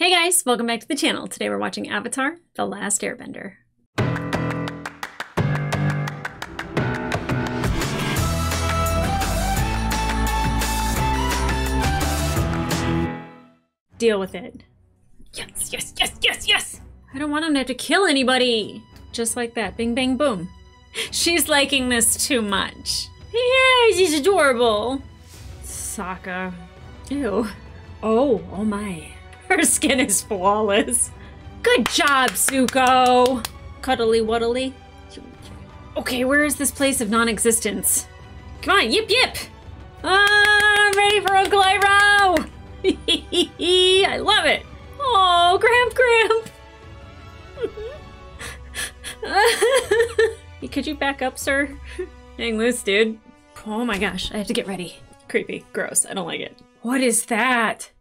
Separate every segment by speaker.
Speaker 1: Hey guys, welcome back to the channel. Today we're watching Avatar: The Last Airbender. Deal with it. Yes, yes, yes, yes, yes! I don't want him to have to kill anybody! Just like that. Bing, bang, boom. She's liking this too much. Yeah, she's adorable. Sokka. Ew. Oh my. Her skin is flawless. Good job, Zuko. Cuddly wuddly. Okay, where is this place of non-existence? Come on, yip yip! I'm ready for Uncle Iroh! I love it! Oh, Gramp! Could you back up, sir? Hang loose, dude. Oh my gosh, I have to get ready. Creepy, gross, I don't like it. What is that?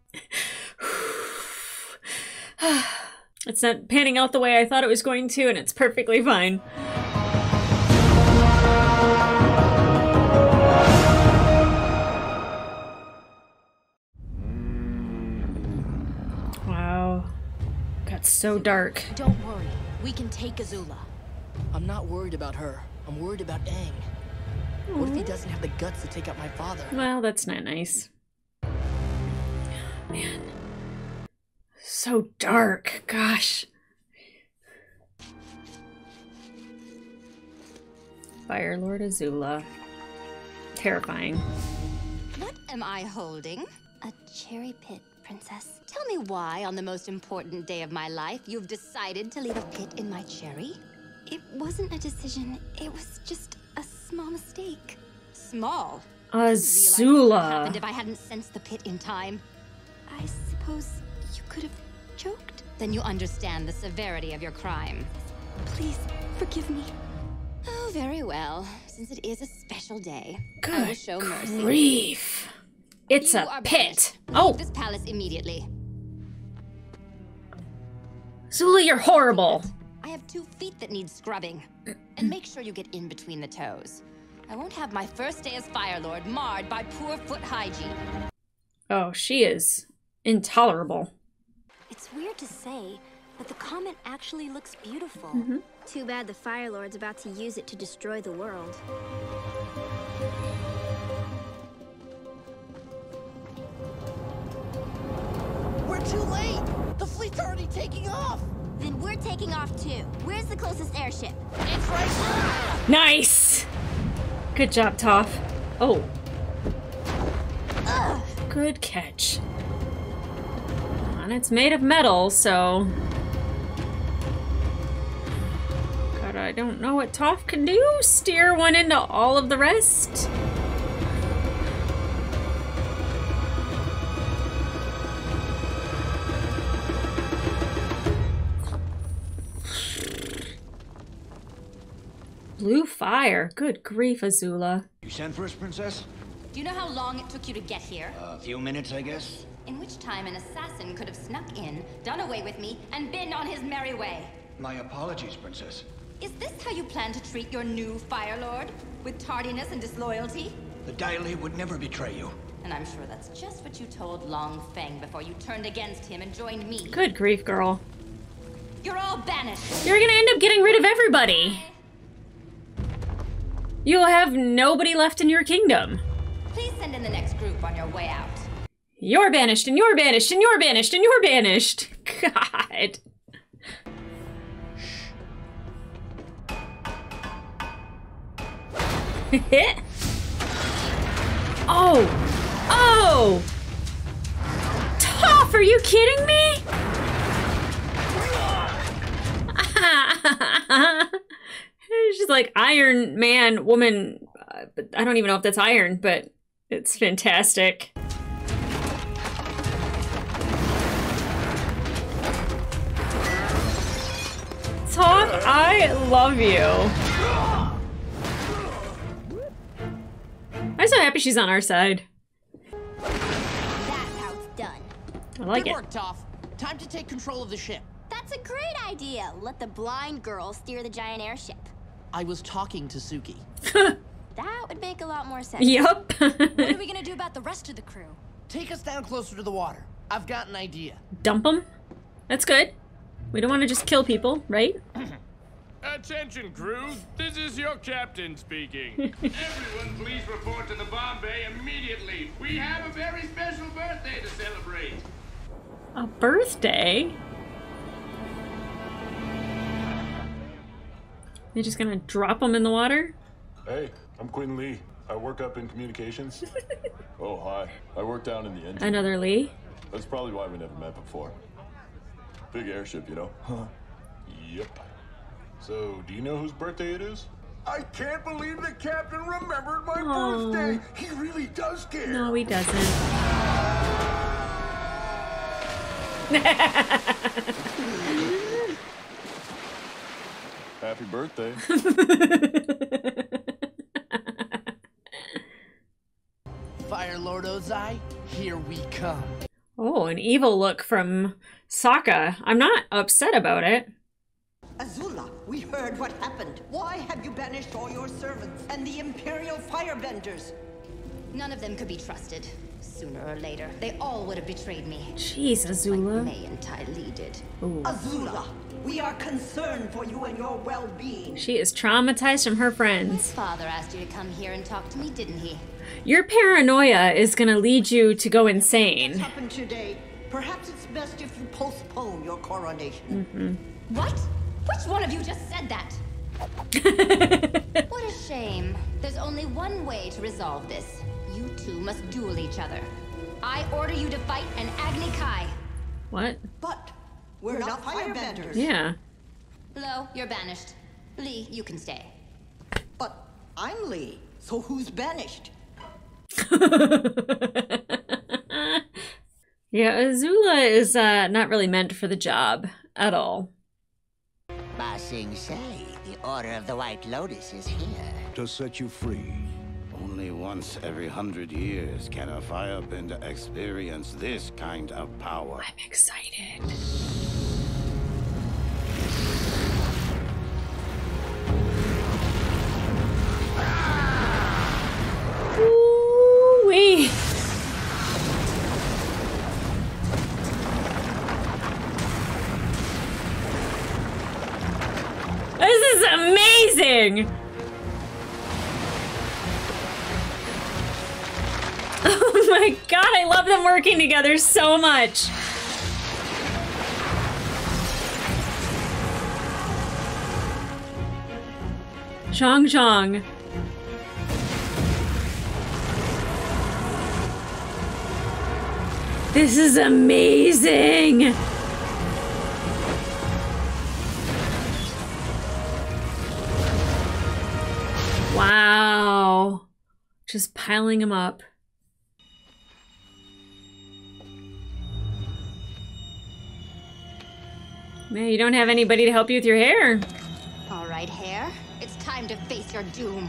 Speaker 1: It's not panning out the way I thought it was going to, and it's perfectly fine. Wow. Got so dark.
Speaker 2: Don't worry. We can take Azula.
Speaker 3: I'm not worried about her. I'm worried about Aang. What if he doesn't have the guts to take out my father?
Speaker 1: Well, that's not nice. Man. So dark. Gosh. Fire Lord Azula. Terrifying.
Speaker 2: What am I holding?
Speaker 4: A cherry pit, Princess.
Speaker 2: Tell me why, on the most important day of my life, you've decided to leave a pit in my cherry?
Speaker 4: It wasn't a decision. It was just a small mistake.
Speaker 2: Small? Realize what would have happened
Speaker 1: Azula.
Speaker 2: if I hadn't sensed the pit in time?
Speaker 4: I suppose you could have choked.
Speaker 2: Then you understand the severity of your crime.
Speaker 4: Please, forgive me.
Speaker 2: Oh, very well. Since it is a special day, I will
Speaker 1: Good
Speaker 2: show mercy.
Speaker 1: grief. It's
Speaker 2: You
Speaker 1: a
Speaker 2: are
Speaker 1: pit.
Speaker 2: banished.
Speaker 1: Oh,
Speaker 2: Leave this palace immediately.
Speaker 1: Azula, you're horrible.
Speaker 2: I have 2 feet that need scrubbing. And make sure you get in between the toes. I won't have my first day as Fire Lord marred by poor foot hygiene.
Speaker 1: Oh, she is intolerable.
Speaker 4: It's weird to say, but the comet actually looks beautiful.
Speaker 5: Too bad the Fire Lord's about to use it to destroy the world.
Speaker 3: We're too late! The fleet's already taking off!
Speaker 5: Then we're taking off too. Where's the closest airship?
Speaker 3: It's right there!
Speaker 1: Nice. Good job, Toph. Oh. Good catch. And it's made of metal, so... God, I don't know what Toph can do. Steer one into all of the rest? Blue fire. Good grief, Azula.
Speaker 6: You sent for us, Princess?
Speaker 2: Do you know how long it took you to get here?
Speaker 6: A few minutes, I guess.
Speaker 2: In which time an assassin could have snuck in, done away with me, and been on his merry way.
Speaker 6: My apologies, Princess.
Speaker 2: Is this how you plan to treat your new Fire Lord? With tardiness and disloyalty?
Speaker 6: The Dai Li would never betray you.
Speaker 2: And I'm sure that's just what you told Long Feng before you turned against him and joined me.
Speaker 1: Good grief, girl.
Speaker 2: You're all banished.
Speaker 1: You're gonna end up getting rid of everybody. You'll have nobody left in your kingdom.
Speaker 2: Please send in the next group on your way out.
Speaker 1: You're banished, and you're banished, and you're banished, and you're banished. God. Oh! Oh! Toph, are you kidding me? She's like Iron Man woman, but I don't even know if that's iron, but it's fantastic. Toph, I love you. I'm so happy she's on our side.
Speaker 5: That's how it's done.
Speaker 1: I like
Speaker 3: Good
Speaker 1: it.
Speaker 3: work, Toph. Time to take control of the ship.
Speaker 5: That's a great idea. Let the blind girl steer the giant airship.
Speaker 3: I was talking to Suki.
Speaker 5: That would make a lot more sense.
Speaker 1: Yup.
Speaker 4: What are we gonna do about the rest of the crew?
Speaker 3: Take us down closer to the water. I've got an idea.
Speaker 1: Dump them? That's good. We don't want to just kill people, right?
Speaker 7: Attention, crew. This is your captain speaking. Everyone, please report to the bomb bay immediately. We have a very special birthday to celebrate.
Speaker 1: A birthday? You're just gonna drop them in the water?
Speaker 8: Hey, I'm Quinn Lee. I work up in communications. Oh, hi. I work down in the engine.
Speaker 1: Another Lee?
Speaker 8: That's probably why we never met before. Big airship, you know? Huh. Yep. So, do you know whose birthday it is?
Speaker 6: I can't believe the captain remembered my birthday. He really does care.
Speaker 1: No, he doesn't.
Speaker 8: Happy birthday.
Speaker 3: Fire Lord Ozai, here we come.
Speaker 1: Oh, an evil look from Sokka. I'm not upset about it.
Speaker 9: Azula, we heard what happened. Why have you banished all your servants and the Imperial Firebenders?
Speaker 2: None of them could be trusted. Sooner or later, they all would have betrayed me.
Speaker 1: Jeez, Azula.
Speaker 2: Like May and Ty Lee did.
Speaker 1: Ooh.
Speaker 9: Azula, we are concerned for you and your well-being.
Speaker 1: She is traumatized from her
Speaker 2: My
Speaker 1: friends.
Speaker 2: father asked you to come here and talk to me, didn't he?
Speaker 1: Your paranoia is gonna lead you to go
Speaker 9: What's
Speaker 1: insane.
Speaker 9: happened today? Perhaps it's best if you postpone your coronation.
Speaker 1: Mm-hmm.
Speaker 2: What? Which one of you just said that? What a shame. There's only one way to resolve this. You two must duel each other. I order you to fight an Agni Kai.
Speaker 1: What?
Speaker 9: But we're not firebenders.
Speaker 1: Yeah.
Speaker 2: Lo, you're banished. Lee, you can stay.
Speaker 9: But I'm Lee, so who's banished?
Speaker 1: Yeah, Azula is not really meant for the job at all.
Speaker 10: Ba Sing Se, the Order of the White Lotus is here.
Speaker 6: To set you free.
Speaker 11: Only once every 100 years can a firebender experience this kind of power.
Speaker 1: I'm excited. Ooh-wee. This is amazing! Oh my god, I love them working together so much! Zhang. This is amazing! Wow. Just piling them up. Man, you don't have anybody to help you with your hair.
Speaker 2: All right, Hair. It's time to face your doom.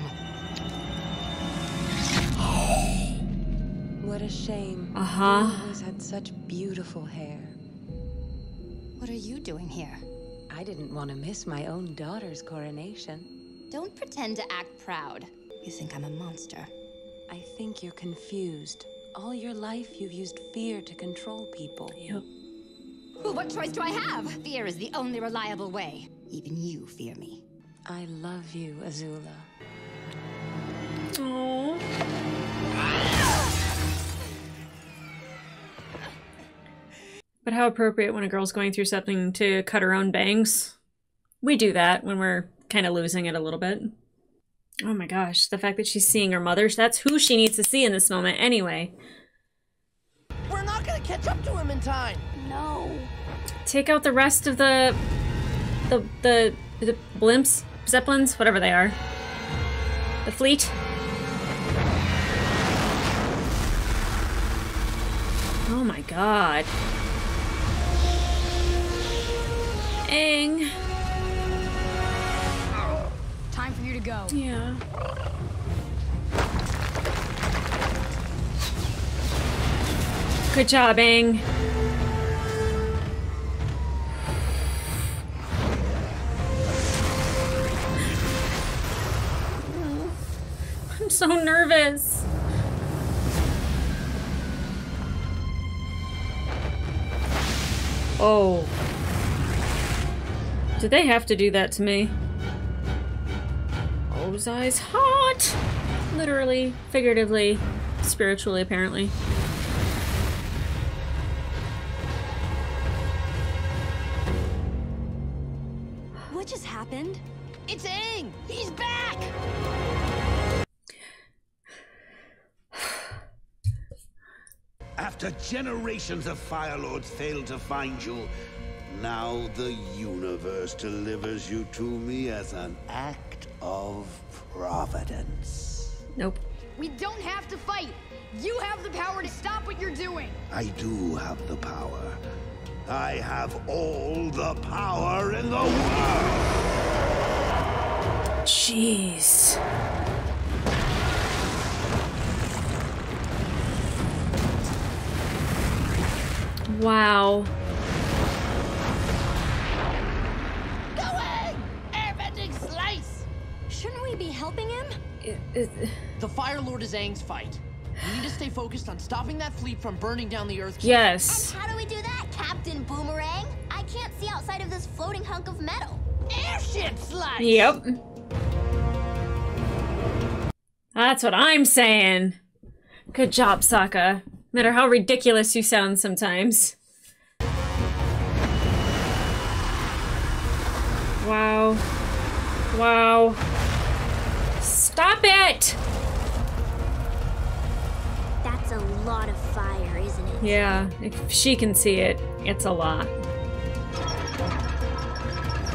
Speaker 12: What a shame.
Speaker 1: Uh-huh.
Speaker 12: You always had such beautiful hair.
Speaker 2: What are you doing here?
Speaker 12: I didn't want to miss my own daughter's coronation.
Speaker 2: Don't pretend to act proud. You think I'm a monster.
Speaker 12: I think you're confused. All your life, you've used fear to control people.
Speaker 1: Yep.
Speaker 2: Well, what choice do I have? Fear is the only reliable way. Even you fear me.
Speaker 12: I love you, Azula.
Speaker 1: Aww. But how appropriate when a girl's going through something to cut her own bangs. We do that when we're kind of losing it a little bit. Oh my gosh, the fact that she's seeing her mother, that's who she needs to see in this moment anyway.
Speaker 3: We're not gonna catch up to him in time.
Speaker 5: No.
Speaker 1: Take out the rest of the blimps, zeppelins, whatever they are. The fleet. Oh my god. Aang.
Speaker 5: Time for you to go.
Speaker 1: Yeah. Good job, Aang. I'm so nervous. Oh. Did they have to do that to me? Ozai's hot! Literally, figuratively, spiritually, apparently.
Speaker 4: What just happened?
Speaker 3: It's Aang! He's back!
Speaker 11: After generations of Fire Lords failed to find you, now the universe delivers you to me as an act of providence.
Speaker 1: Nope.
Speaker 5: We don't have to fight. You have the power to stop what you're doing.
Speaker 11: I do have the power. I have all the power in the world!
Speaker 1: Jeez. Wow.
Speaker 3: Going! Airbending slice!
Speaker 4: Shouldn't we be helping him?
Speaker 3: The Fire Lord is Aang's fight. We need to stay focused on stopping that fleet from burning down the Earth.
Speaker 1: Yes.
Speaker 5: And how do we do that, Captain Boomerang? I can't see outside of this floating hunk of metal.
Speaker 3: Airship slice!
Speaker 1: Yep. That's what I'm saying. Good job, Sokka. No matter how ridiculous you sound sometimes. Wow. Wow. Stop it!
Speaker 4: That's a lot of fire, isn't it?
Speaker 1: Yeah, if she can see it, it's a lot.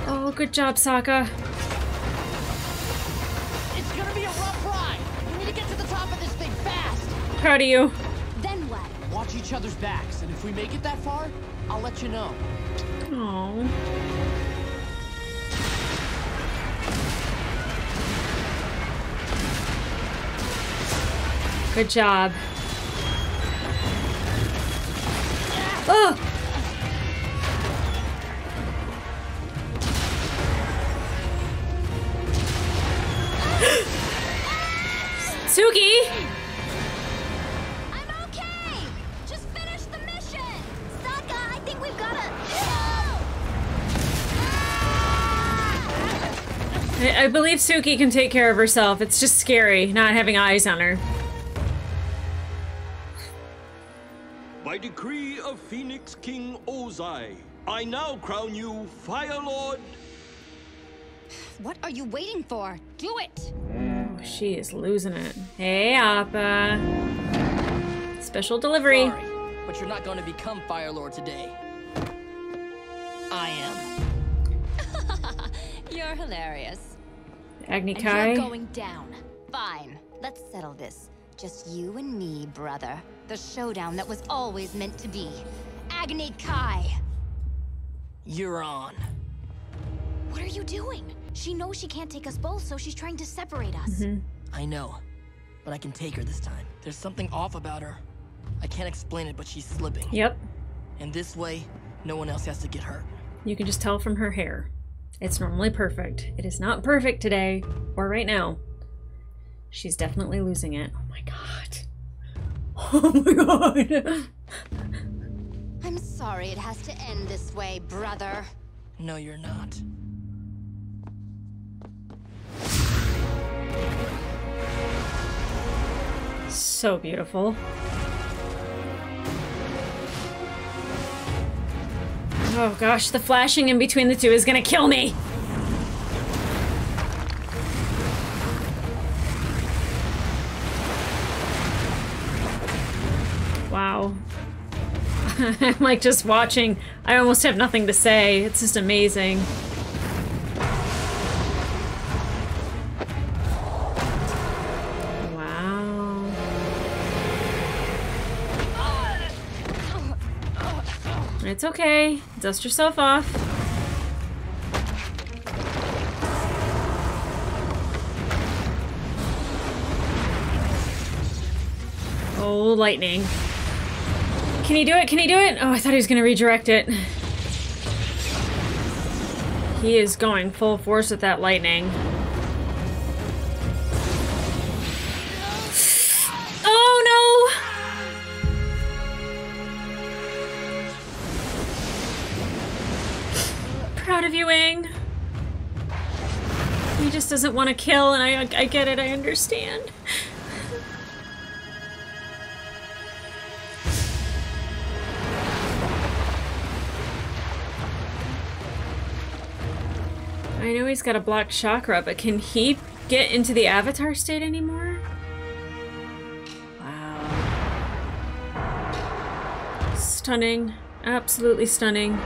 Speaker 1: Oh, good job, Sokka.
Speaker 3: It's gonna be a rough ride. We need to get to the top of this thing fast.
Speaker 1: Proud of you.
Speaker 4: Then what?
Speaker 3: Watch each other's backs, and if we make it that far, I'll let you know.
Speaker 1: Aww. Good job. Oh! Suki!
Speaker 5: I'm okay! Just finish the mission! Sokka, I think we've gotta...
Speaker 1: I believe Suki can take care of herself. It's just scary not having eyes on her.
Speaker 13: By decree of Phoenix King Ozai, I now crown you Fire Lord.
Speaker 2: What are you waiting for? Do it!
Speaker 1: Oh, she is losing it. Hey, Appa. Special delivery.
Speaker 3: Sorry, but you're not going to become Fire Lord today. I am.
Speaker 2: You're hilarious.
Speaker 1: Agni
Speaker 2: And
Speaker 1: Kai.
Speaker 2: you're going down. Fine. Let's settle this. Just you and me, brother. The showdown that was always meant to be. Agni Kai.
Speaker 3: You're on.
Speaker 4: What are you doing? She knows she can't take us both, so she's trying to separate us.
Speaker 3: I know, but I can take her this time. There's something off about her. I can't explain it, but she's slipping.
Speaker 1: Yep.
Speaker 3: And this way, no one else has to get hurt.
Speaker 1: You can just tell from her hair. It's normally perfect. It is not perfect today, or right now. She's definitely losing it. Oh my god. Oh my god.
Speaker 2: I'm sorry it has to end this way, brother.
Speaker 3: No, you're not.
Speaker 1: So beautiful. Oh gosh, the flashing in between the two is gonna kill me! Wow. I'm like just watching. I almost have nothing to say. It's just amazing. Wow. It's okay. Dust yourself off. Oh, lightning. Can he do it? Can he do it? Oh, I thought he was gonna redirect it. He is going full force with that lightning. Oh no! proud of you, Aang. He just doesn't want to kill, and I get it, I understand. I know he's got a blocked chakra, but can he get into the Avatar state anymore? Wow. Stunning. Absolutely stunning.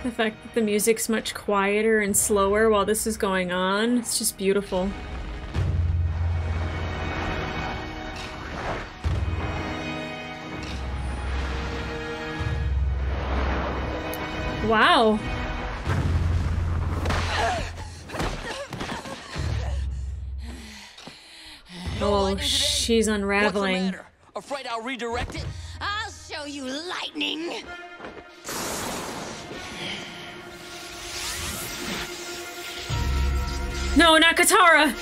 Speaker 1: The fact that the music's much quieter and slower while this is going on, it's just beautiful. Wow. Oh, she's unraveling.
Speaker 3: What's the matter? Afraid I'll redirect it?
Speaker 2: I'll show you lightning.
Speaker 1: No, not Katara!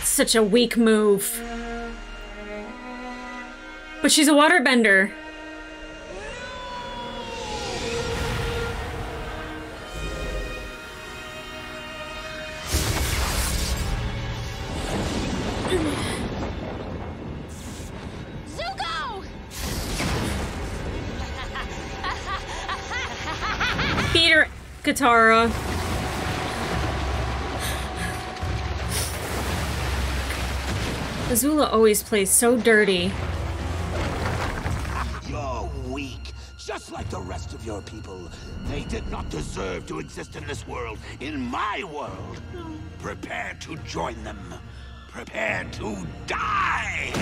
Speaker 1: Such a weak move. But she's a waterbender.
Speaker 2: Zuko!
Speaker 1: Beat her, Katara. Azula always plays so dirty.
Speaker 11: You're weak, just like the rest of your people. They did not deserve to exist in this world, in my world. Prepare to join them. Prepare to die!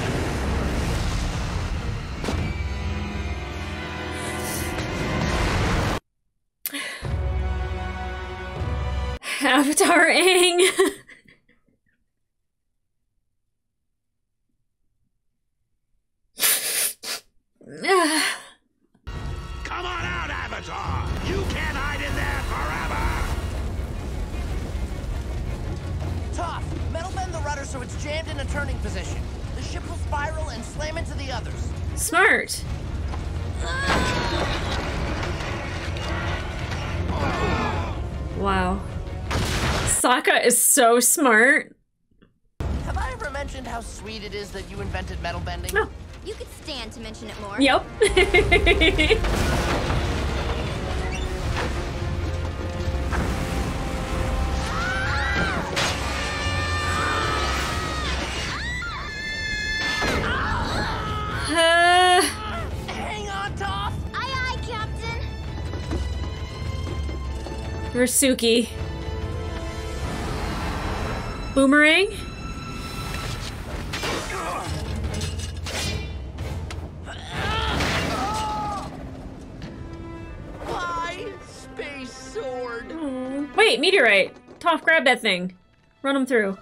Speaker 1: Avatar Aang.
Speaker 11: Come on out, Avatar! You can't hide in there forever!
Speaker 3: Toph, metal bend the rudder so it's jammed in a turning position. The ship will spiral and slam into the others.
Speaker 1: Smart. Wow. Sokka is so smart.
Speaker 3: Have I ever mentioned how sweet it is that you invented metal bending?
Speaker 1: No.
Speaker 5: You could stand to mention it more.
Speaker 1: Yep.
Speaker 3: Hang on, Toph!
Speaker 5: Aye, aye, Captain.
Speaker 1: Rasuki. Boomerang?
Speaker 3: Bye, space sword.
Speaker 1: Oh. Wait, meteorite. Toph, grab that thing. Run him through.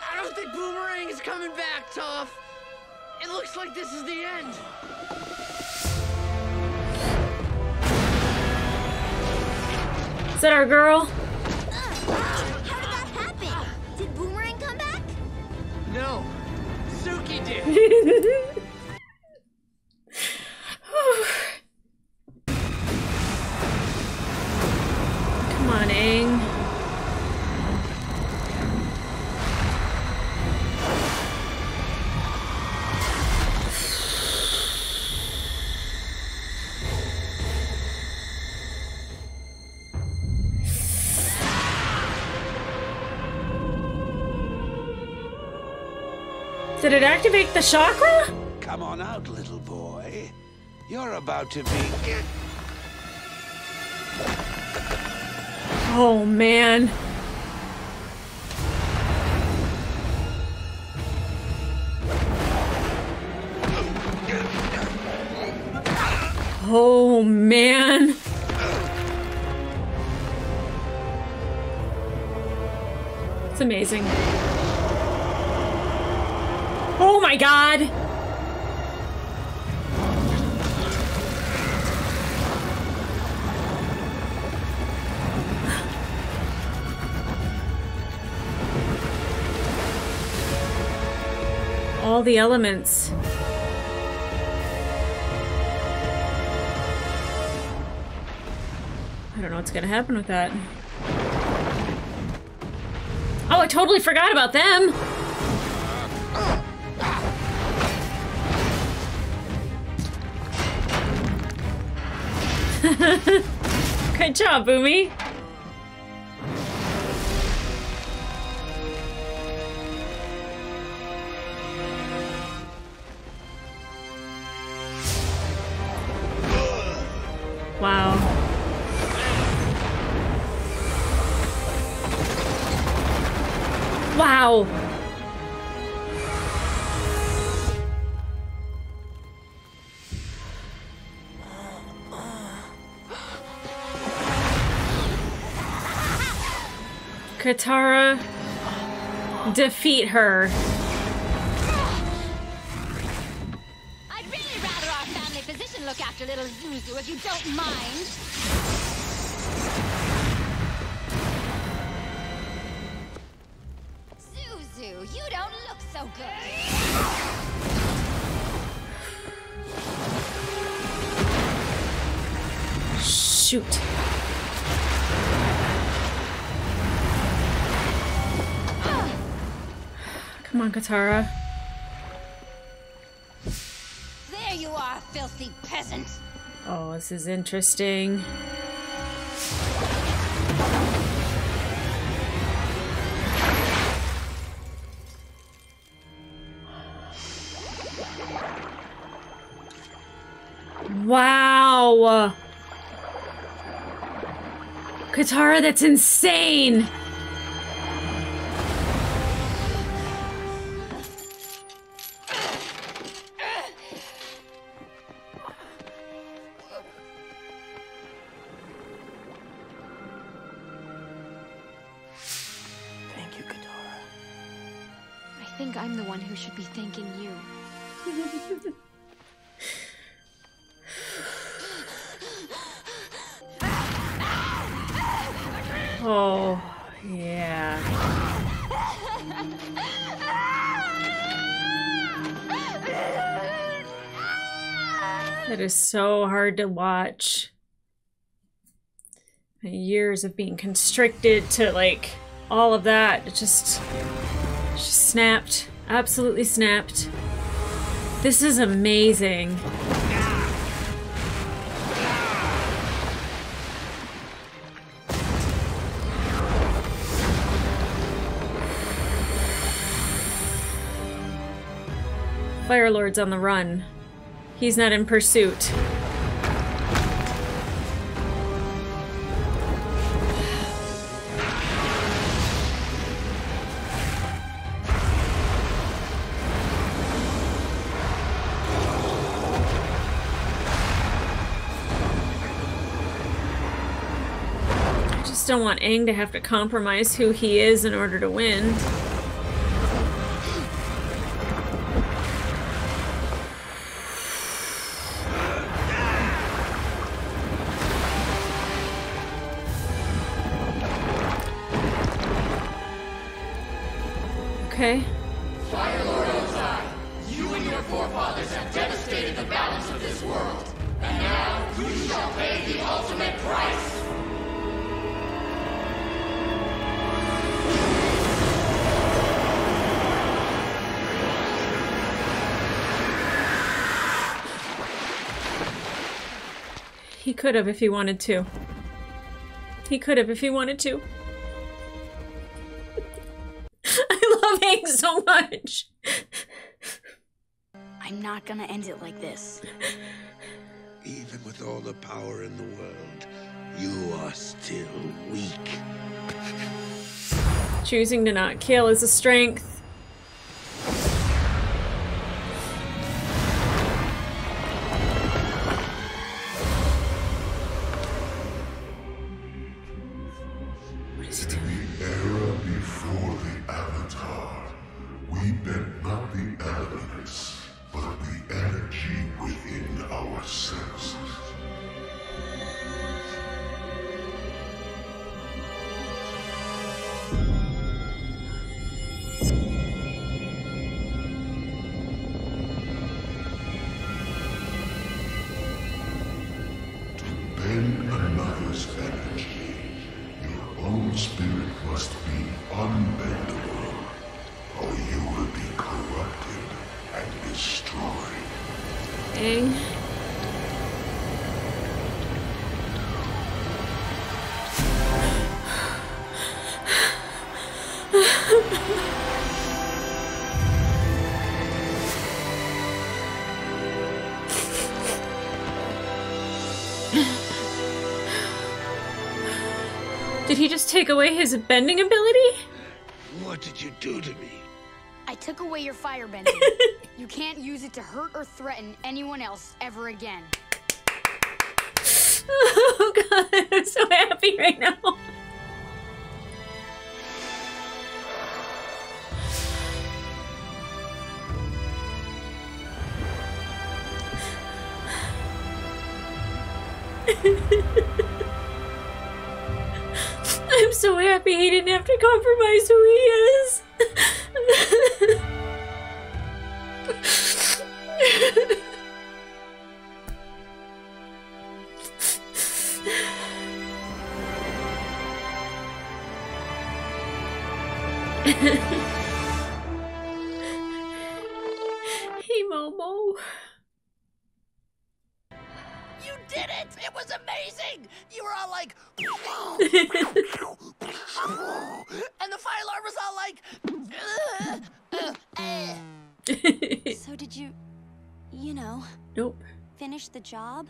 Speaker 3: I don't think Boomerang is coming back, Toph. It looks like this is the end.
Speaker 1: Is that our girl?
Speaker 5: How did that happen? Did Boomerang come back?
Speaker 3: No, Suki did.
Speaker 1: Come on, Aang. Did it activate the chakra?
Speaker 11: Come on out, little boy. You're about to be...
Speaker 1: Oh, man. Oh, man. It's amazing. Oh my god! All the elements. I don't know what's gonna happen with that. Oh, I totally forgot about them! Good job, Boomy. Wow. Wow. Katara, defeat her.
Speaker 2: I'd really rather our family physician look after little Zuzu if you don't mind. Zuzu, you don't look so good.
Speaker 1: Shoot. Come on, Katara.
Speaker 2: There you are, filthy peasant.
Speaker 1: Oh, this is interesting. Wow. Katara, that's insane.
Speaker 4: I think I'm the one who should be thanking you.
Speaker 1: Oh, yeah. That is so hard to watch. Years of being constricted to, like, all of that. It just snapped. Absolutely snapped. This is amazing. Fire Lord's on the run. He's not in pursuit. I just don't want Aang to have to compromise who he is in order to win. Okay.
Speaker 14: Fire Lord Ozai, you and your forefathers have devastated the balance of this world. And now, you shall pay the ultimate price.
Speaker 1: He could have if he wanted to. He could have if he wanted to. I love Aang so much.
Speaker 4: I'm not gonna end it like this.
Speaker 11: Even with all the power in the world, you are still weak.
Speaker 1: Choosing to not kill is a strength.
Speaker 6: What is he doing? The era before
Speaker 15: endless energy. Your own spirit must be unbendable, or you will be corrupted and destroyed.
Speaker 1: Dang. Did he just take away his bending ability?
Speaker 11: What did you do to me?
Speaker 4: I took away your firebending. You can't use it to hurt or threaten anyone else ever again.
Speaker 1: Oh god, I'm so happy right now. I'm so happy he didn't have to compromise who he is. Hey, Momo.
Speaker 3: You did it! It was amazing! You were all like... and the Fire Lord was all like...
Speaker 4: So did you know...
Speaker 1: Nope.
Speaker 4: Finish the job?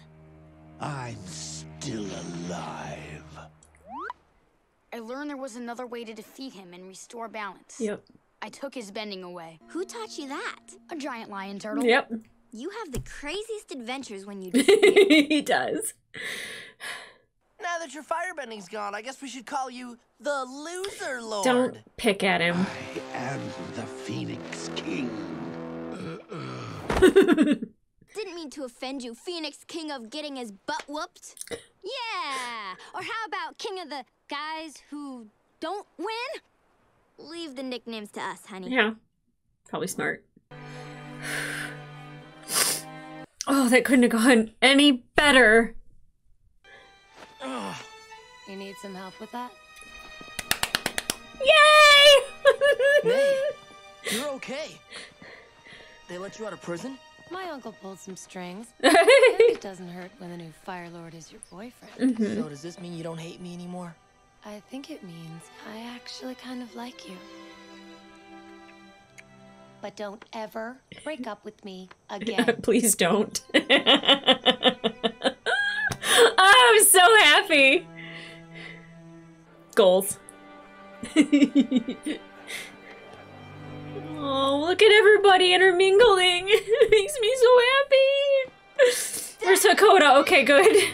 Speaker 11: I'm still alive.
Speaker 4: I learned there was another way to defeat him and restore balance.
Speaker 1: Yep.
Speaker 4: I took his bending away.
Speaker 5: Who taught you that?
Speaker 4: A giant lion turtle.
Speaker 1: Yep.
Speaker 5: You have the craziest adventures when you
Speaker 1: He does.
Speaker 3: Now that your firebending's gone, I guess we should call you the Loser Lord.
Speaker 1: Don't pick at him.
Speaker 11: I am the Phoenix King.
Speaker 5: Didn't mean to offend you, Phoenix King of getting his butt whooped. Yeah! Or how about King of the guys who don't win? Leave the nicknames to us, honey.
Speaker 1: Yeah. Probably smart. Oh, that couldn't have gone any better.
Speaker 12: You need some help with that?
Speaker 1: Yay!
Speaker 3: May, you're okay. They let you out of prison?
Speaker 12: My uncle pulled some strings. It doesn't hurt when the new Fire Lord is your boyfriend.
Speaker 3: So does this mean you don't hate me anymore?
Speaker 12: I think it means I actually kind of like you. But don't ever break up with me again.
Speaker 1: Please don't. Oh, I'm so happy. Goals. Oh, look at everybody intermingling. It makes me so happy. Where's Hakoda? Okay, good.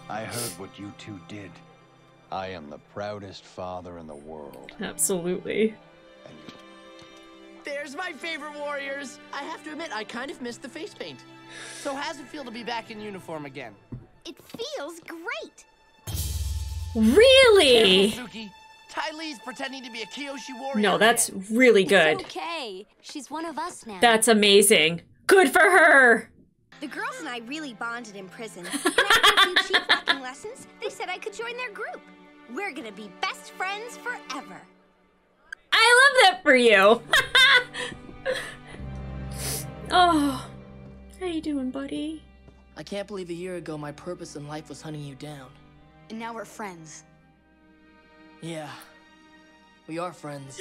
Speaker 16: I heard what you two did. I am the proudest father in the world.
Speaker 1: Absolutely.
Speaker 3: There's my favorite warriors. I have to admit, I kind of missed the face paint. So how's it feel to be back in uniform again?
Speaker 5: It feels great.
Speaker 1: Really?
Speaker 3: Careful, Suki. Ty Lee's pretending to be a Kyoshi warrior.
Speaker 1: No, that's really good.
Speaker 5: It's okay. She's one of us now.
Speaker 1: That's amazing. Good for her.
Speaker 5: The girls and I really bonded in prison. And after a few cheap walking lessons, they said I could join their group. We're gonna be best friends forever.
Speaker 1: I love that for you. Oh, how you doing, buddy?
Speaker 3: I can't believe a year ago my purpose in life was hunting you down.
Speaker 4: And now we're friends.
Speaker 3: Yeah, we are friends.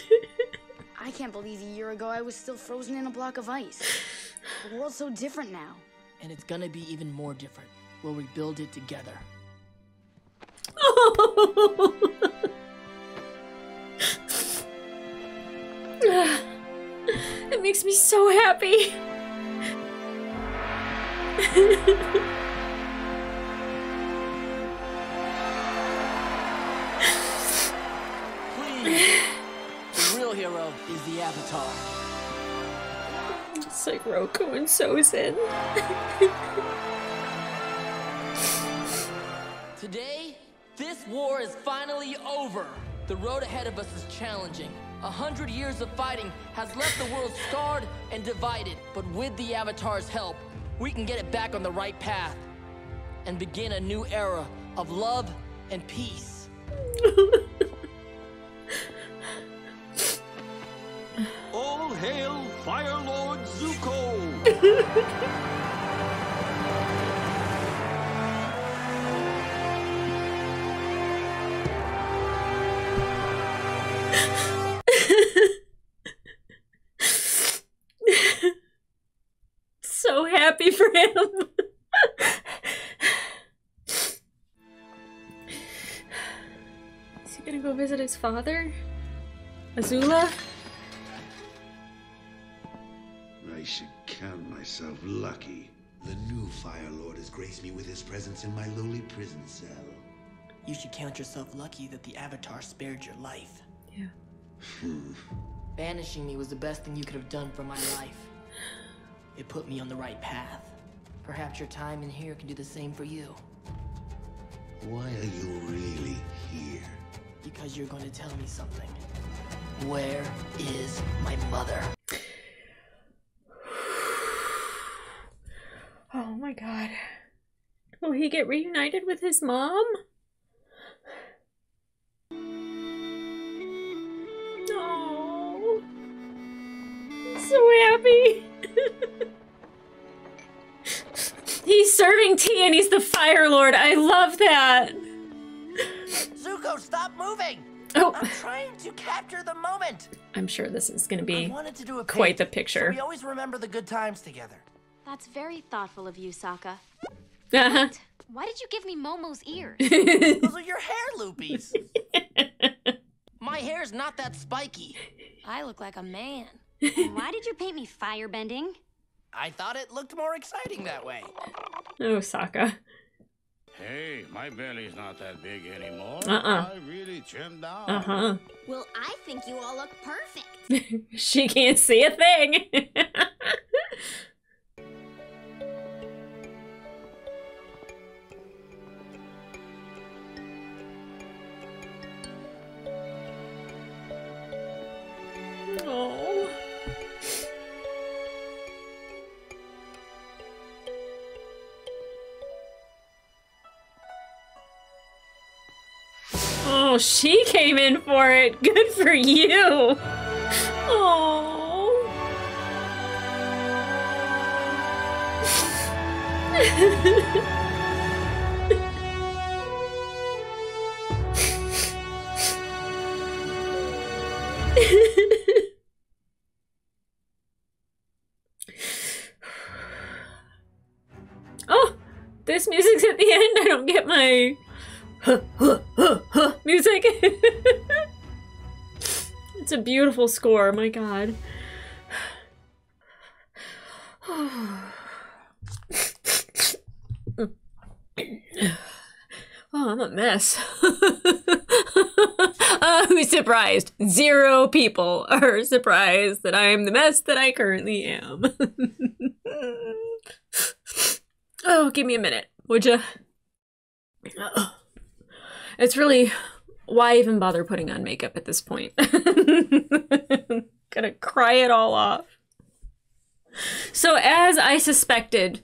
Speaker 4: I can't believe a year ago I was still frozen in a block of ice. The world's so different now.
Speaker 3: And it's gonna be even more different. We'll rebuild it together.
Speaker 1: Oh. It makes me so happy.
Speaker 3: Please. The real hero is the Avatar.
Speaker 1: It's like Roku and Sozin.
Speaker 3: Today, this war is finally over. The road ahead of us is challenging. 100 years of fighting has left the world scarred and divided. But with the Avatar's help, we can get it back on the right path. and begin a new era of love and peace.
Speaker 13: All hail Fire Lord Zuko!
Speaker 1: So happy for him. Is he gonna go visit his father? Azula?
Speaker 17: I should count myself lucky. The new Fire Lord has graced me with his presence in my lowly prison cell.
Speaker 3: You should count yourself lucky that the Avatar spared your life.
Speaker 1: Yeah.
Speaker 3: Banishing me was the best thing you could have done for my life. It put me on the right path. Perhaps your time in here can do the same for you.
Speaker 17: Why are you really here?
Speaker 3: Because you're going to tell me something. Where is my mother?
Speaker 1: Oh my god. Will he get reunited with his mom? Oh, so happy. He's serving tea and he's the Fire Lord. I love that.
Speaker 3: Zuko, stop moving!
Speaker 1: Oh.
Speaker 3: I'm trying to capture the moment.
Speaker 1: I'm sure this is going to be
Speaker 3: I wanted to do a
Speaker 1: quite the
Speaker 3: so
Speaker 1: picture.
Speaker 3: we always remember the good times together.
Speaker 4: That's very thoughtful of you, Sokka.
Speaker 1: Uh-huh.
Speaker 4: Why did you give me Momo's ears?
Speaker 3: Those are your hair loopies. My hair's not that spiky.
Speaker 4: I look like a man. And why did you paint me firebending?
Speaker 3: I thought it looked more exciting that way.
Speaker 1: Oh, Sokka.
Speaker 7: Hey, my belly's not that big anymore.
Speaker 1: Uh-uh.
Speaker 7: I really trimmed down.
Speaker 1: Uh-huh.
Speaker 5: Well, I think you all look perfect.
Speaker 1: She can't see a thing. Oh. Oh, she came in for it. Good for you. Oh. Oh, this music's at the end. I don't get my music. It's a beautiful score, my god. Oh, I'm a mess. Who's surprised? 0 people are surprised that I am the mess that I currently am. Oh, give me a minute, would you? It's really, why even bother putting on makeup at this point? Gonna cry it all off. So as I suspected,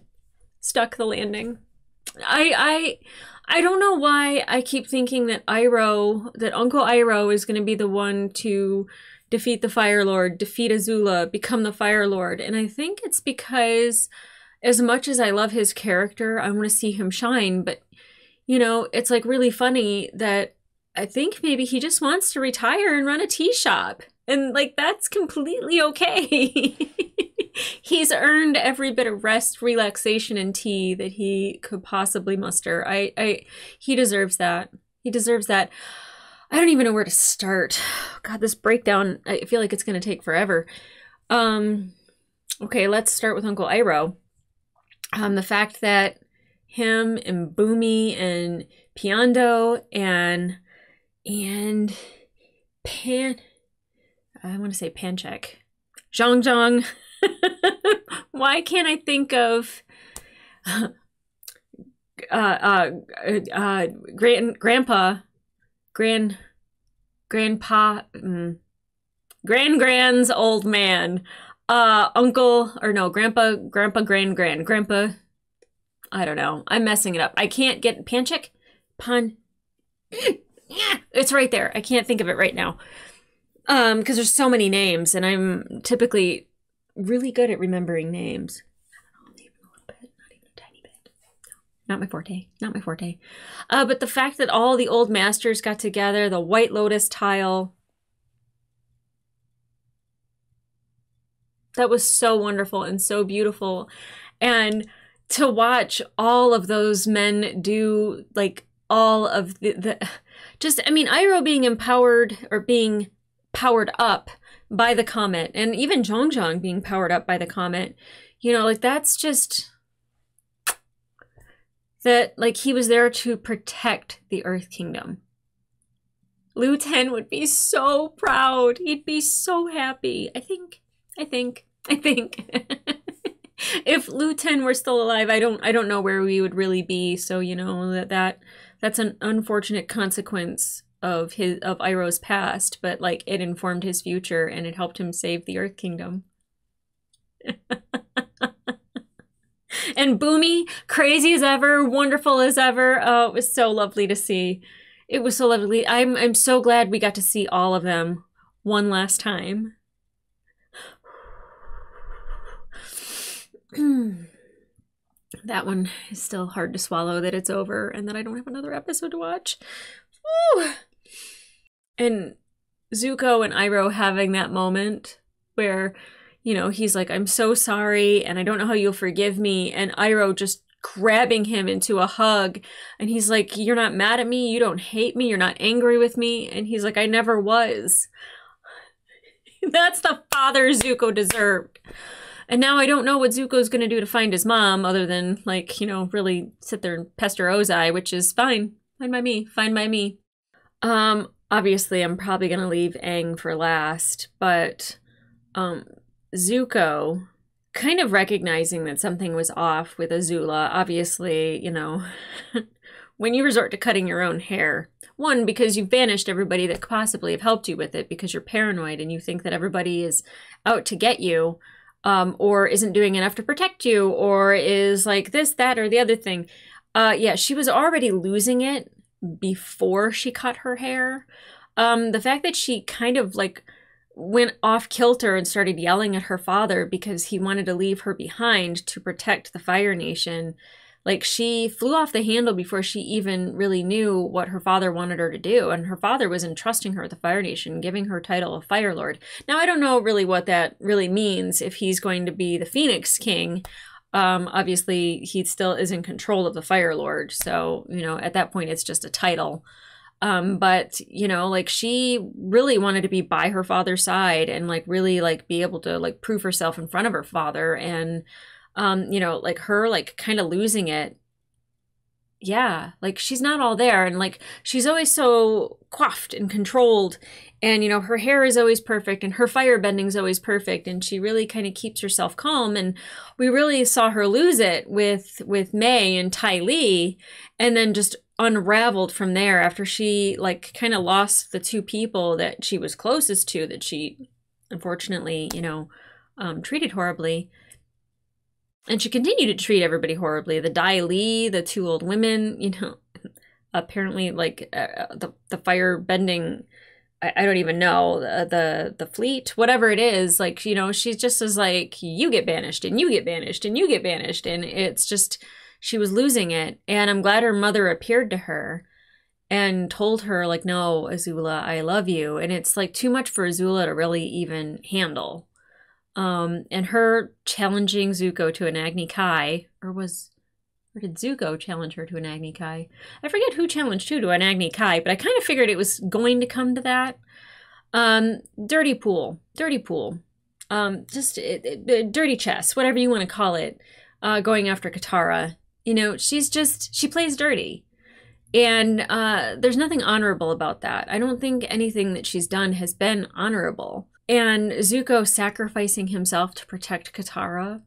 Speaker 1: stuck the landing. I don't know why I keep thinking that Uncle Iroh is gonna be the one to defeat the Fire Lord, defeat Azula, become the Fire Lord. And I think it's because as much as I love his character, I want to see him shine, but you know, it's like really funny that I think maybe he just wants to retire and run a tea shop. And like, that's completely okay. He's earned every bit of rest, relaxation, and tea that he could possibly muster. He deserves that. He deserves that. I don't even know where to start. God, this breakdown, I feel like it's going to take forever. Okay, let's start with Uncle Iroh. The fact that him and Bumi and Piando and I want to say Panchek. Zhang Zhang. Why can't I think of grand's old man. Grandpa. I don't know. I'm messing it up. I can't get Panchik? It's right there. I can't think of it right now. Because there's so many names, and I'm typically really good at remembering names. I don't know, maybe a little bit, not even a tiny bit. No, not my forte. Not my forte. But the fact that all the old masters got together, the White Lotus tile, that was so wonderful and so beautiful. And to watch all of those men do, like, all of the just, I mean, Iroh being empowered or being powered up by the comet, and even Zhong being powered up by the comet, you know, like, that's just that, like, he was there to protect the Earth Kingdom. Lu Ten would be so proud. He'd be so happy. I think if Lu Ten were still alive, I don't know where we would really be. So, you know, that's an unfortunate consequence of Iroh's past, but, like, it informed his future and it helped him save the Earth Kingdom. And Boomy, crazy as ever, wonderful as ever. Oh, it was so lovely to see. It was so lovely. I'm so glad we got to see all of them one last time. That one is still hard to swallow, that it's over and that I don't have another episode to watch. Woo! And Zuko and Iroh having that moment where, you know, he's like, I'm so sorry and I don't know how you'll forgive me. And Iroh just grabbing him into a hug. And he's like, you're not mad at me. You don't hate me. You're not angry with me. And he's like, I never was. That's the father Zuko deserved. And now I don't know what Zuko's going to do to find his mom other than, like, you know, really sit there and pester Ozai, which is fine. Fine by me. Fine by me. Obviously, I'm probably going to leave Aang for last, but Zuko kind of recognizing that something was off with Azula. Obviously, you know, when you resort to cutting your own hair, one, because you've banished everybody that could possibly have helped you with it because you're paranoid and you think that everybody is out to get you, or isn't doing enough to protect you, or is like this, that, or the other thing. Yeah, she was already losing it before she cut her hair. The fact that she kind of, like, went off kilter and started yelling at her father because he wanted to leave her behind to protect the Fire Nation. Like, she flew off the handle before she even really knew what her father wanted her to do. And her father was entrusting her with the Fire Nation, giving her title of Fire Lord. Now, I don't know really what that really means if he's going to be the Phoenix King. Obviously, he still is in control of the Fire Lord. So, you know, at that point, it's just a title. But, you know, like, she really wanted to be by her father's side and, like, really, like, be able to, like, prove herself in front of her father. And, you know, like, her, like, kind of losing it. Yeah, like, she's not all there. And, like, she's always so coiffed and controlled. And, you know, her hair is always perfect and her fire bending is always perfect. And she really kind of keeps herself calm. And we really saw her lose it with Mai and Ty Lee, and then just unraveled from there after she, like, kind of lost the two people that she was closest to, that she unfortunately, you know, treated horribly. And she continued to treat everybody horribly. The Dai Li, the two old women, you know, apparently, like, the fire bending, I don't even know, the fleet, whatever it is, like, you know, she's just as like, you get banished and you get banished and you get banished. And it's just, she was losing it. And I'm glad her mother appeared to her and told her, like, no, Azula, I love you. And it's, like, too much for Azula to really even handle. And her challenging Zuko to an Agni Kai, or did Zuko challenge her to an Agni Kai? I forget who challenged who to an Agni Kai, but I kind of figured it was going to come to that. Dirty pool. Just dirty chess, whatever you want to call it, going after Katara. You know, she plays dirty. And there's nothing honorable about that. I don't think anything that she's done has been honorable. And Zuko sacrificing himself to protect Katara,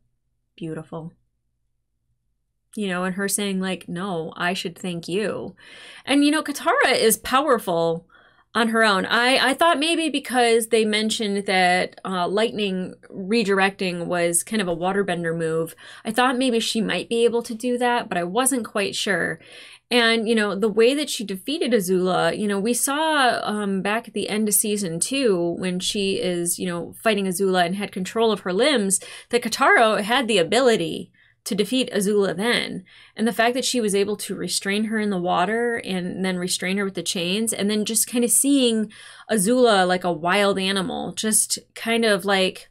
Speaker 1: beautiful. You know, and her saying, like, no, I should thank you. And, you know, Katara is powerful, on her own. I thought maybe because they mentioned that lightning redirecting was kind of a waterbender move, I thought maybe she might be able to do that, but I wasn't quite sure. And, you know, the way that she defeated Azula, you know, we saw back at the end of season 2 when she is, you know, fighting Azula and had control of her limbs, that Kotaro had the ability to defeat Azula then. And the fact that she was able to restrain her in the water and then restrain her with the chains, and then just kind of seeing Azula like a wild animal, just kind of like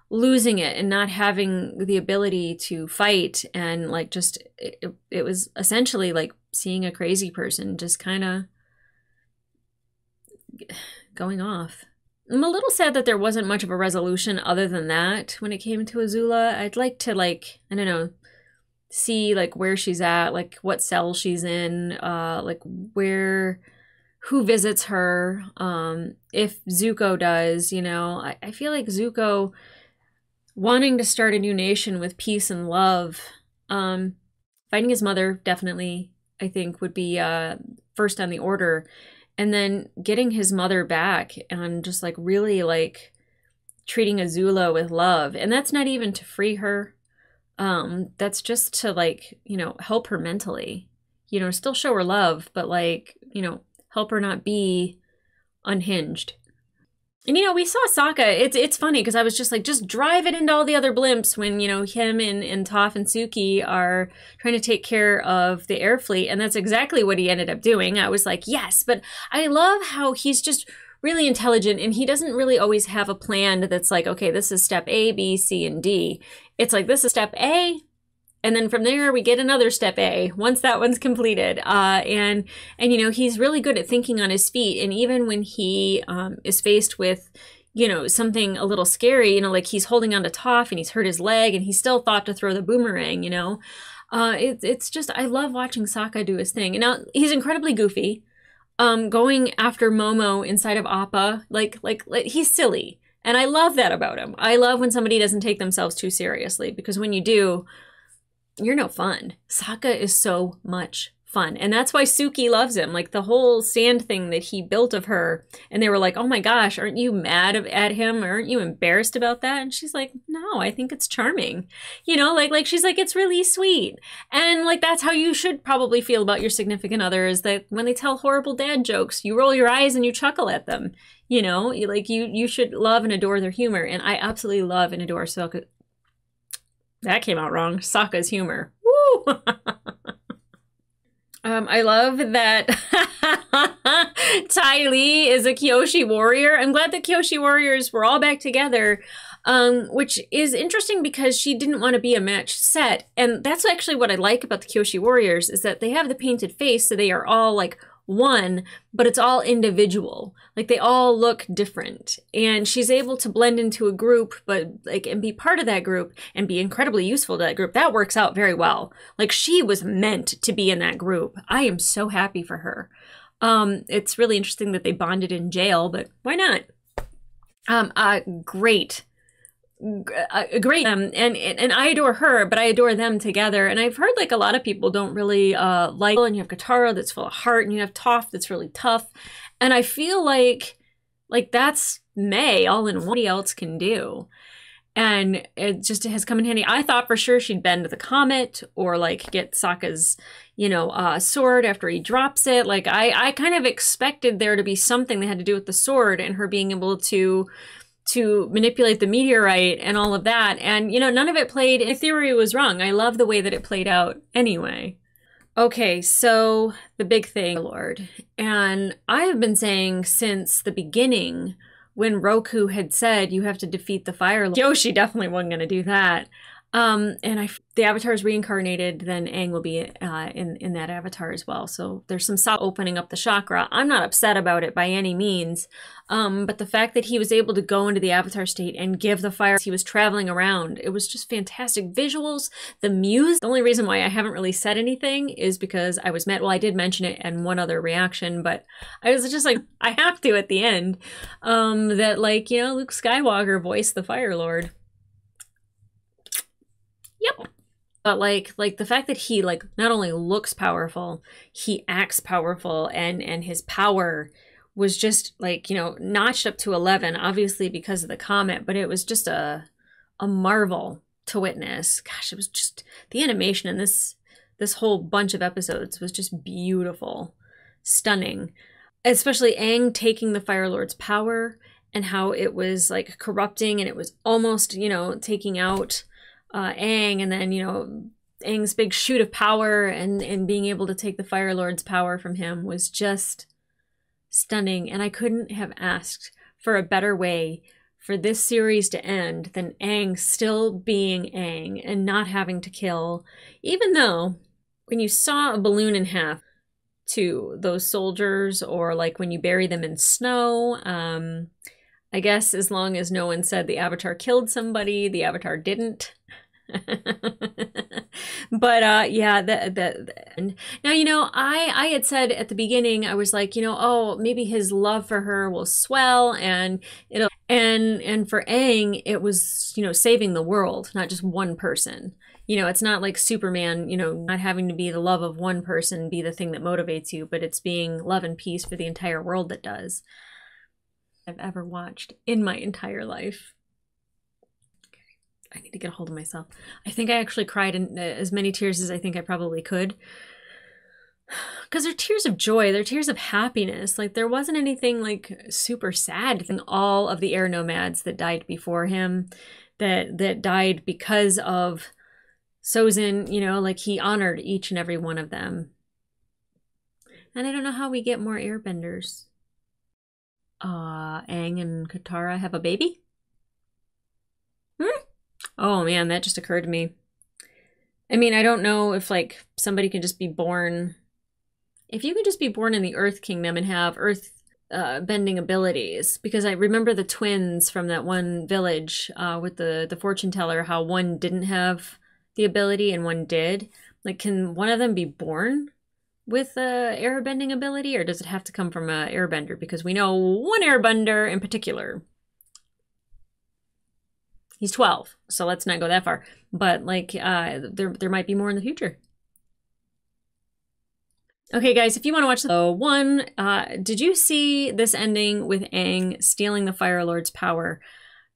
Speaker 1: losing it and not having the ability to fight, and like just it was essentially like seeing a crazy person just kind of going off. I'm a little sad that there wasn't much of a resolution other than that when it came to Azula. I'd like to, like, I don't know, see like where she's at, like what cell she's in, like who visits her, if Zuko does, you know. I feel like Zuko wanting to start a new nation with peace and love, finding his mother definitely, I think, would be first on the order. And then getting his mother back and just like really like treating Azula with love. And that's not even to free her. That's just to like, you know, help her mentally, you know, still show her love, but like, you know, help her not be unhinged. And, you know, we saw Sokka. It's funny because I was just like, just drive it into all the other blimps when, you know, him and Toph and Suki are trying to take care of the air fleet. And that's exactly what he ended up doing. I was like, yes, but I love how he's just really intelligent and he doesn't really always have a plan that's like, okay, this is step A, B, C, and D. It's like, this is step A. And then from there, we get another step A once that one's completed. And you know, he's really good at thinking on his feet. And even when he is faced with, you know, something a little scary, you know, like he's holding on to Toph and he's hurt his leg and he still thought to throw the boomerang, you know. It's just, I love watching Sokka do his thing. And now he's incredibly goofy. Going after Momo inside of Appa, like he's silly. And I love that about him. I love when somebody doesn't take themselves too seriously, because when you do, you're no fun. Sokka is so much fun. And that's why Suki loves him. Like the whole sand thing that he built of her. And they were like, oh my gosh, aren't you mad at him? Aren't you embarrassed about that? And she's like, no, I think it's charming. You know, like she's like, it's really sweet. And like, that's how you should probably feel about your significant other, is that when they tell horrible dad jokes, you roll your eyes and you chuckle at them. You know, like you should love and adore their humor. And I absolutely love and adore Sokka. That came out wrong. Sokka's humor. Woo! I love that Ty Lee is a Kyoshi warrior. I'm glad the Kyoshi warriors were all back together, which is interesting because she didn't want to be a matched set. And that's actually what I like about the Kyoshi warriors, is that they have the painted face, so they are all like one, but it's all individual. Like they all look different, and she's able to blend into a group, but like, and be part of that group and be incredibly useful to that group. That works out very well. Like she was meant to be in that group. I am so happy for her. It's really interesting that they bonded in jail, but why not? Great. And I adore her, but I adore them together. And I've heard like a lot of people don't really like, and you have Kotaro that's full of heart, and you have Toph that's really tough. And I feel like that's May all in what nobody else can do. And it just has come in handy. I thought for sure she'd bend the comet or like get Sokka's, you know, sword after he drops it. Like I kind of expected there to be something that had to do with the sword and her being able to manipulate the meteorite and all of that. And, you know, none of it played. In theory, it was wrong. I love the way that it played out anyway. Okay, so the big thing, Lord. And I have been saying since the beginning, when Roku had said you have to defeat the Fire Lord, Kyoshi definitely wasn't going to do that. The Avatar is reincarnated, then Aang will be in that Avatar as well. So there's some opening up the chakra. I'm not upset about it by any means, but the fact that he was able to go into the Avatar state and give the fire, he was traveling around, it was just fantastic. Visuals, the music. The only reason why I haven't really said anything is because I was well, I did mention it in one other reaction, but I was just like, I have to at the end, that like, you know, Luke Skywalker voiced the Fire Lord. Yep. But like the fact that he like not only looks powerful, he acts powerful, and his power was just like, you know, notched up to 11, obviously because of the comet, but it was just a marvel to witness. Gosh, it was just, the animation in this whole bunch of episodes was just beautiful, stunning. Especially Aang taking the Fire Lord's power and how it was like corrupting, and it was almost, you know, taking out Aang, and then, you know, Aang's big shoot of power and being able to take the Fire Lord's power from him was just stunning. And I couldn't have asked for a better way for this series to end than Aang still being Aang and not having to kill, even though when you saw a balloon in half to those soldiers, or like when you bury them in snow, I guess as long as no one said the Avatar killed somebody, the Avatar didn't. But yeah, now, you know, I had said at the beginning, I was like, you know, oh, maybe his love for her will swell, and it'll, and for Aang, it was, you know, saving the world, not just one person. You know, it's not like Superman, you know, not having to be the love of one person be the thing that motivates you, but it's being love and peace for the entire world that does. I've ever watched in my entire life. I need to get a hold of myself. I think I actually cried in as many tears as I think I probably could. Because they're tears of joy. They're tears of happiness. Like, there wasn't anything like super sad. All of the air nomads that died before him, that died because of Sozin, you know, like he honored each and every one of them. And I don't know how we get more airbenders. Aang and Katara have a baby? Oh man, that just occurred to me. I mean, I don't know if like somebody can just be born. If you can just be born in the Earth Kingdom and have Earth bending abilities, because I remember the twins from that one village with the fortune teller, how one didn't have the ability and one did. Like, can one of them be born with a airbending ability, or does it have to come from an airbender? Because we know one airbender in particular. He's 12, so let's not go that far. But like, there might be more in the future. Okay, guys, if you want to watch the one, did you see this ending with Aang stealing the Fire Lord's power?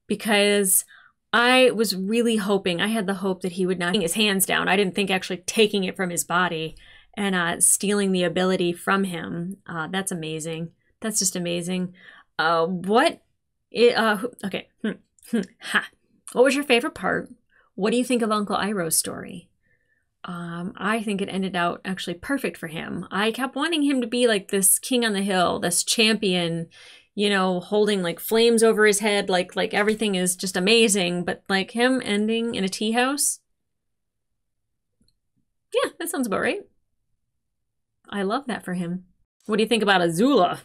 Speaker 1: Because I was really hoping, I had the hope that he would not take his hands down. I didn't think actually taking it from his body and stealing the ability from him. That's amazing. That's just amazing. Okay. Ha. What was your favorite part? What do you think of Uncle Iroh's story? I think it ended out actually perfect for him. I kept wanting him to be like this king on the hill, this champion, you know, holding like flames over his head, like everything is just amazing. But like him ending in a tea house, yeah, that sounds about right. I love that for him. What do you think about Azula?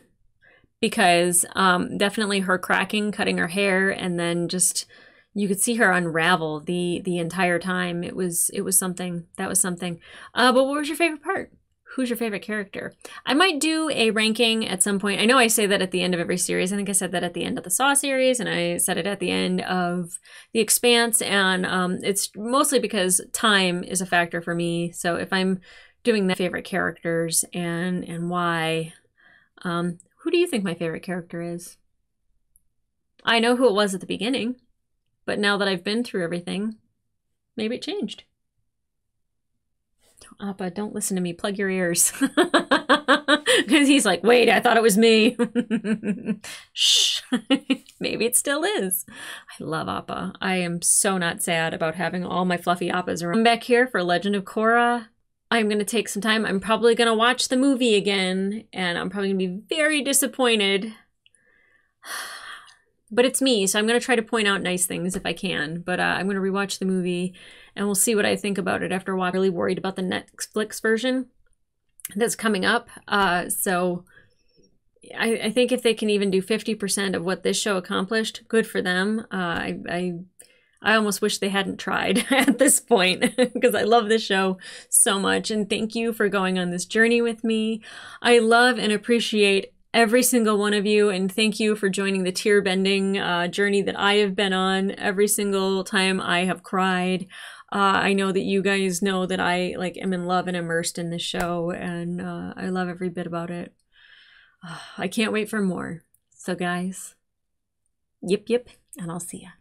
Speaker 1: Because definitely her cracking, cutting her hair, and then just you could see her unravel the entire time. It was something. That was something. But what was your favorite part? Who's your favorite character? I might do a ranking at some point. I know I say that at the end of every series. I think I said that at the end of the Saw series, and I said it at the end of The Expanse, and it's mostly because time is a factor for me. So if I'm doing the favorite characters and why, who do you think my favorite character is? I know who it was at the beginning. But now that I've been through everything, maybe it changed. Appa, don't listen to me. Plug your ears. Because he's like, wait, I thought it was me. Shh. Maybe it still is. I love Appa. I am so not sad about having all my fluffy Appas around. I'm back here for Legend of Korra. I'm going to take some time. I'm probably going to watch the movie again. And I'm probably going to be very disappointed. But it's me, so I'm going to try to point out nice things if I can. But I'm going to rewatch the movie, and we'll see what I think about it after a while. I'm really worried about the Netflix version that's coming up. So I think if they can even do 50% of what this show accomplished, good for them. I almost wish they hadn't tried at this point, because I love this show so much. And thank you for going on this journey with me. I love and appreciate every single one of you, and thank you for joining the tear bending journey that I have been on. Every single time I have cried. I know that you guys know that I am in love and immersed in this show, and I love every bit about it. I can't wait for more. So guys, yip, and I'll see ya.